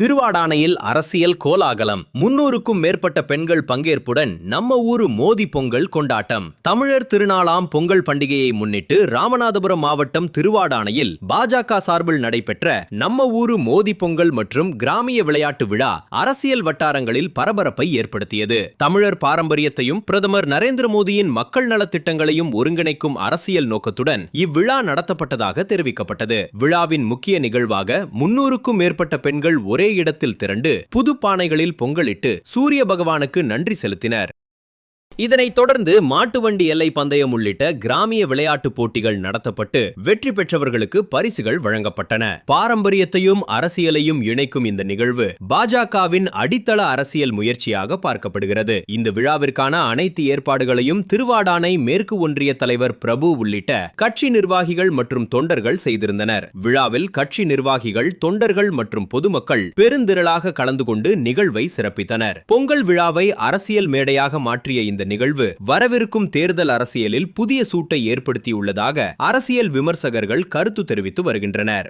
திருவாடானையில் அரசியல் கோலாகலம். 300க்கும் மேற்பட்ட பெண்கள் பங்கேற்புடன் நம்ம ஊரு மோதி பொங்கல் கொண்டாட்டம். தமிழர் திருநாளாம் பொங்கல் பண்டிகையை முன்னிட்டு ராமநாதபுரம் மாவட்டம் திருவாடானையில் பாஜக சார்பில் நடைபெற்ற நம்ம ஊரு மோதி பொங்கல் மற்றும் கிராமிய விளையாட்டு விழா அரசியல் வட்டாரங்களில் பரபரப்பை ஏற்படுத்தியது. தமிழர் பாரம்பரியத்தையும் பிரதமர் நரேந்திர மோடியின் மக்கள் நலத்திட்டங்களையும் ஒருங்கிணைக்கும் அரசியல் நோக்கத்துடன் இவ்விழா நடத்தப்பட்டதாக தெரிவிக்கப்பட்டது. விழாவின் முக்கிய நிகழ்வாக 300க்கும் மேற்பட்ட பெண்கள் ஒரே இடத்தில் திரண்டு புது பானைகளில் பொங்கலிட்டு சூரிய பகவானுக்கு நன்றி செலுத்தினர். இதனைத் தொடர்ந்து மாட்டு வண்டி எல்லை பந்தயம் உள்ளிட்ட கிராமிய விளையாட்டு போட்டிகள் நடத்தப்பட்டு வெற்றி பெற்றவர்களுக்கு பரிசுகள் வழங்கப்பட்டன. பாரம்பரியத்தையும் அரசியலையும் இணைக்கும் இந்த நிகழ்வு பாஜகவின் அடித்தள அரசியல் முயற்சியாக பார்க்கப்படுகிறது. இந்த விழாவிற்கான அனைத்து ஏற்பாடுகளையும் திருவாடானை மேற்கு ஒன்றிய தலைவர் பிரபு உள்ளிட்ட கட்சி நிர்வாகிகள் மற்றும் தொண்டர்கள் செய்திருந்தனர். விழாவில் கட்சி நிர்வாகிகள், தொண்டர்கள் மற்றும் பொதுமக்கள் பெருந்திரளாக கலந்து கொண்டு நிகழ்வை சிறப்பித்தனர். பொங்கல் விழாவை அரசியல் மேடையாக மாற்றிய இந்த நிகழ்வு வரவிருக்கும் தேர்தல் அரசியலில் புதிய சூட்டை ஏற்படுத்தியுள்ளதாக அரசியல் விமர்சகர்கள் கருத்து தெரிவித்து வருகின்றனர்.